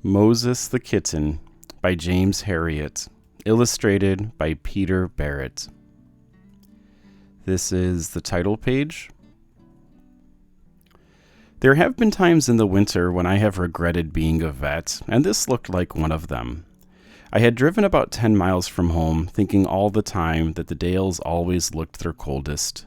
Moses the Kitten by James Herriot, illustrated by Peter Barrett. This is the title page. There have been times in the winter when I have regretted being a vet, and this looked like one of them. I had driven about 10 miles from home, thinking all the time that the dales always looked their coldest,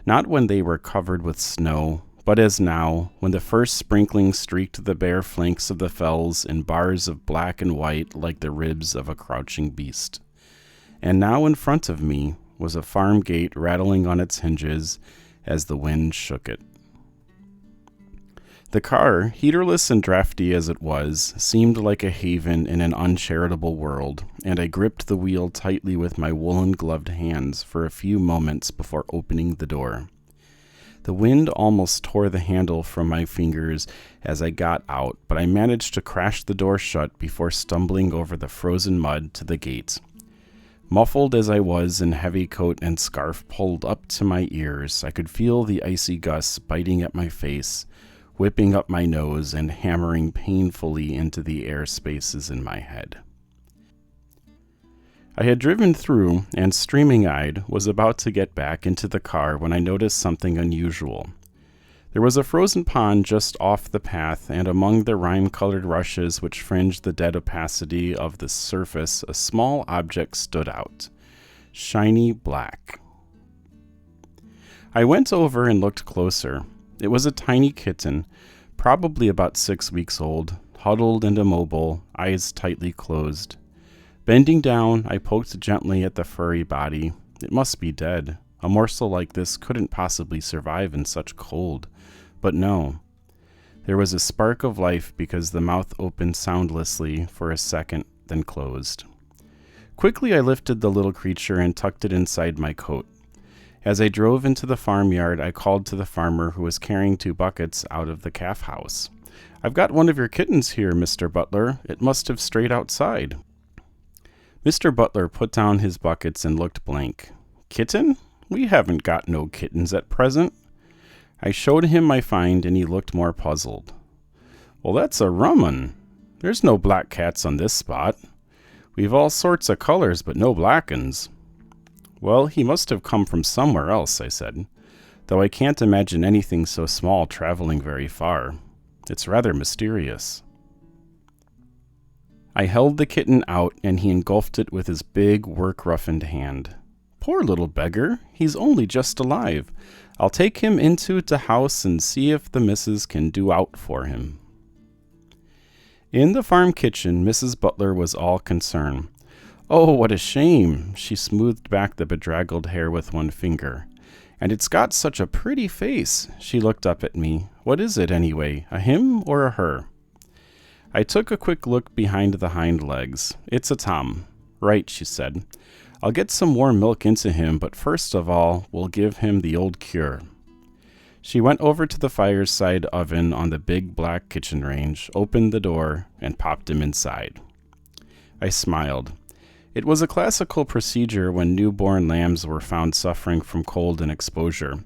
not when they were covered with snow, but as now, when the first sprinkling streaked the bare flanks of the fells in bars of black and white like the ribs of a crouching beast. And now in front of me was a farm gate rattling on its hinges as the wind shook it. The car, heaterless and drafty as it was, seemed like a haven in an uncharitable world, and I gripped the wheel tightly with my woolen-gloved hands for a few moments before opening the door. The wind almost tore the handle from my fingers as I got out, but I managed to crash the door shut before stumbling over the frozen mud to the gate. Muffled as I was in heavy coat and scarf pulled up to my ears, I could feel the icy gusts biting at my face, whipping up my nose and hammering painfully into the air spaces in my head. I had driven through and, streaming-eyed, was about to get back into the car when I noticed something unusual. There was a frozen pond just off the path, and among the rime-colored rushes which fringed the dead opacity of the surface, a small object stood out. Shiny black. I went over and looked closer. It was a tiny kitten, probably about 6 weeks old, huddled and immobile, eyes tightly closed. Bending down, I poked gently at the furry body. It must be dead. A morsel like this couldn't possibly survive in such cold. But no. There was a spark of life because the mouth opened soundlessly for a second, then closed. Quickly I lifted the little creature and tucked it inside my coat. As I drove into the farmyard, I called to the farmer who was carrying 2 buckets out of the calf house. "I've got one of your kittens here, Mr. Butler. It must have strayed outside." Mr. Butler put down his buckets and looked blank. "Kitten? We haven't got no kittens at present." I showed him my find, and he looked more puzzled. "Well, that's a rum 'un. There's no black cats on this spot. We've all sorts of colors, but no black 'uns." "Well, he must have come from somewhere else," I said, "though I can't imagine anything so small traveling very far. It's rather mysterious." I held the kitten out, and he engulfed it with his big, work-roughened hand. "Poor little beggar, he's only just alive. I'll take him into the house and see if the missus can do out for him." In the farm kitchen, Mrs. Butler was all concern. "Oh, what a shame!" She smoothed back the bedraggled hair with one finger. "And it's got such a pretty face." She looked up at me. "What is it, anyway, a him or a her?" I took a quick look behind the hind legs. "It's a Tom." "Right," she said. "I'll get some warm milk into him, but first of all, we'll give him the old cure." She went over to the fireside oven on the big black kitchen range, opened the door, and popped him inside. I smiled. It was a classical procedure when newborn lambs were found suffering from cold and exposure.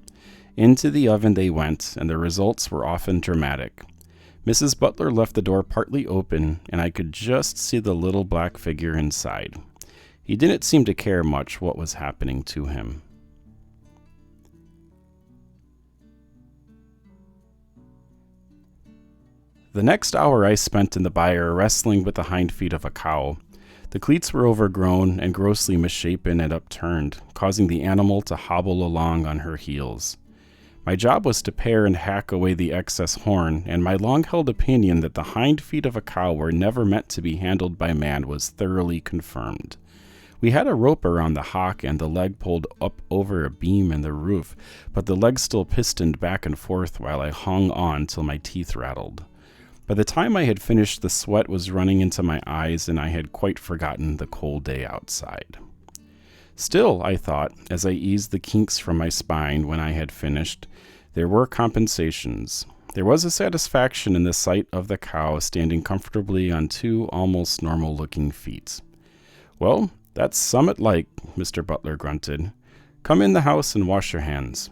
Into the oven they went, and the results were often dramatic. Mrs. Butler left the door partly open, and I could just see the little black figure inside. He didn't seem to care much what was happening to him. The next hour I spent in the byre wrestling with the hind feet of a cow. The cleats were overgrown and grossly misshapen and upturned, causing the animal to hobble along on her heels. My job was to pare and hack away the excess horn, and my long-held opinion that the hind feet of a cow were never meant to be handled by man was thoroughly confirmed. We had a rope around the hock and the leg pulled up over a beam in the roof, but the leg still pistoned back and forth while I hung on till my teeth rattled. By the time I had finished, the sweat was running into my eyes, and I had quite forgotten the cold day outside. Still, I thought, as I eased the kinks from my spine when I had finished, there were compensations. There was a satisfaction in the sight of the cow standing comfortably on 2 almost normal-looking feet. "Well, that's summat like," Mr. Butler grunted. "Come in the house and wash your hands."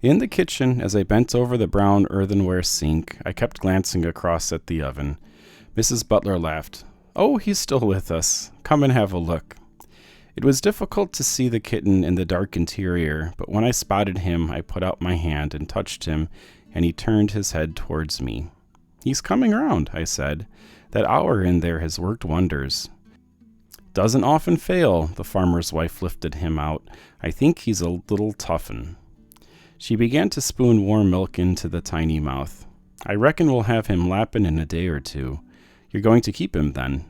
In the kitchen, as I bent over the brown earthenware sink, I kept glancing across at the oven. Mrs. Butler laughed. "Oh, he's still with us. Come and have a look." It was difficult to see the kitten in the dark interior, but when I spotted him, I put out my hand and touched him, and he turned his head towards me. "He's coming around," I said. "That hour in there has worked wonders." "Doesn't often fail." The farmer's wife lifted him out. "I think he's a little toughen." She began to spoon warm milk into the tiny mouth. "I reckon we'll have him lappin' in a day or two. You're going to keep him, then?"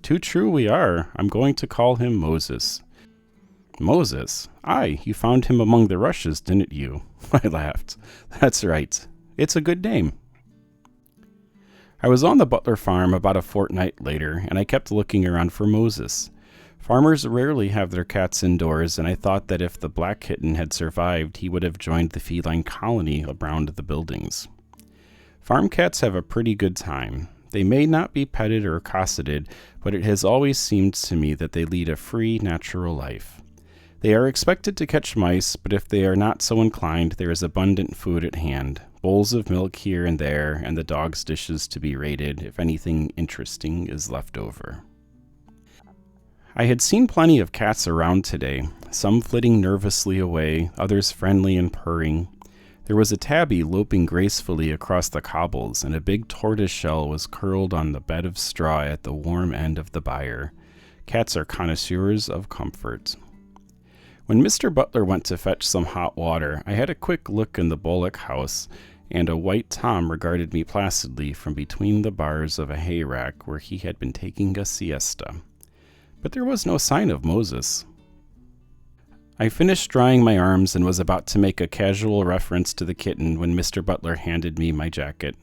"Too true we are. I'm going to call him Moses." "Moses? Aye, you found him among the rushes, didn't you?" I laughed. "That's right. It's a good name." I was on the Butler farm about a fortnight later, and I kept looking around for Moses. Farmers rarely have their cats indoors, and I thought that if the black kitten had survived, he would have joined the feline colony around the buildings. Farm cats have a pretty good time. They may not be petted or cosseted, but it has always seemed to me that they lead a free, natural life. They are expected to catch mice, but if they are not so inclined, there is abundant food at hand, bowls of milk here and there, and the dog's dishes to be raided if anything interesting is left over. I had seen plenty of cats around today, some flitting nervously away, others friendly and purring. There was a tabby loping gracefully across the cobbles, and a big tortoiseshell was curled on the bed of straw at the warm end of the byre. Cats are connoisseurs of comfort. When Mr. Butler went to fetch some hot water, I had a quick look in the bullock house, and a white Tom regarded me placidly from between the bars of a hay rack where he had been taking a siesta. But there was no sign of Moses. I finished drying my arms and was about to make a casual reference to the kitten when Mr. Butler handed me my jacket.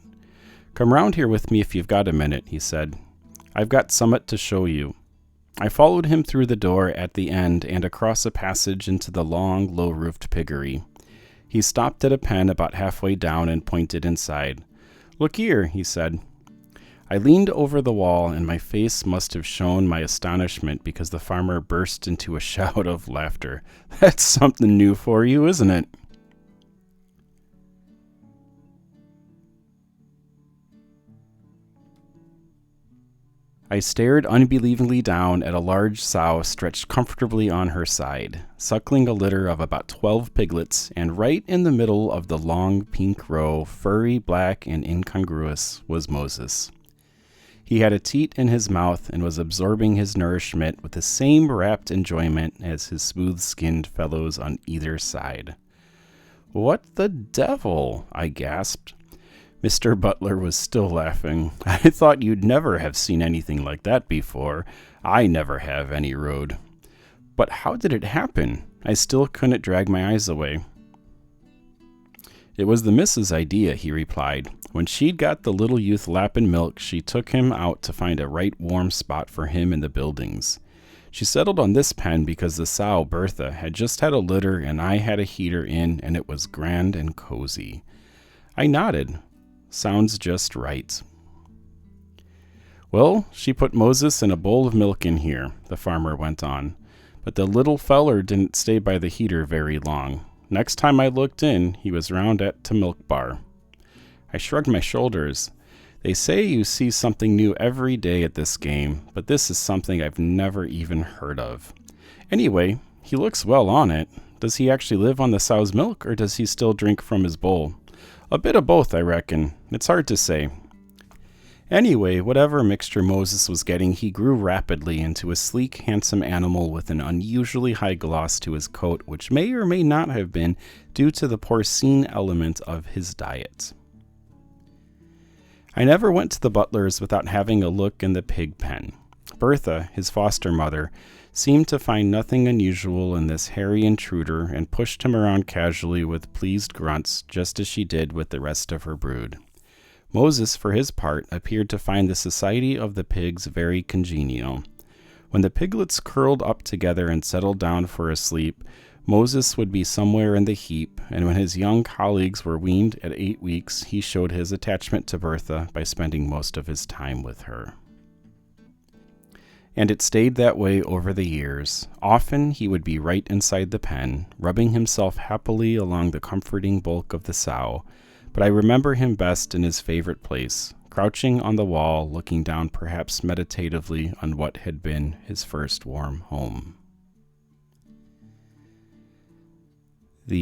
"Come round here with me if you've got a minute," he said. "I've got summat to show you." I followed him through the door at the end and across a passage into the long, low-roofed piggery. He stopped at a pen about halfway down and pointed inside. "Look here," he said. I leaned over the wall, and my face must have shown my astonishment because the farmer burst into a shout of laughter. "That's something new for you, isn't it?" I stared unbelievingly down at a large sow stretched comfortably on her side, suckling a litter of about 12 piglets, and right in the middle of the long pink row, furry, black, and incongruous, was Moses. He had a teat in his mouth and was absorbing his nourishment with the same rapt enjoyment as his smooth-skinned fellows on either side. "What the devil?" I gasped. Mr. Butler was still laughing. "I thought you'd never have seen anything like that before. I never have any road." "But how did it happen?" I still couldn't drag my eyes away. "It was the missus' idea," he replied. "When she'd got the little youth lappin' milk, she took him out to find a right warm spot for him in the buildings. She settled on this pen because the sow, Bertha, had just had a litter and I had a heater in, and it was grand and cozy." I nodded. "Sounds just right." "Well, she put Moses and a bowl of milk in here," the farmer went on. "But the little feller didn't stay by the heater very long. Next time I looked in, he was round at t' milk bar." I shrugged my shoulders. "They say you see something new every day at this game, but this is something I've never even heard of. Anyway, he looks well on it. Does he actually live on the sow's milk, or does he still drink from his bowl?" "A bit of both, I reckon. It's hard to say." Anyway, whatever mixture Moses was getting, he grew rapidly into a sleek, handsome animal with an unusually high gloss to his coat, which may or may not have been due to the porcine element of his diet. I never went to the Butlers without having a look in the pig pen. Bertha, his foster mother, seemed to find nothing unusual in this hairy intruder and pushed him around casually with pleased grunts, just as she did with the rest of her brood. Moses, for his part, appeared to find the society of the pigs very congenial. When the piglets curled up together and settled down for a sleep, Moses would be somewhere in the heap, and when his young colleagues were weaned at 8 weeks, he showed his attachment to Bertha by spending most of his time with her. And it stayed that way over the years. Often he would be right inside the pen, rubbing himself happily along the comforting bulk of the sow, but I remember him best in his favorite place, crouching on the wall, looking down perhaps meditatively on what had been his first warm home. The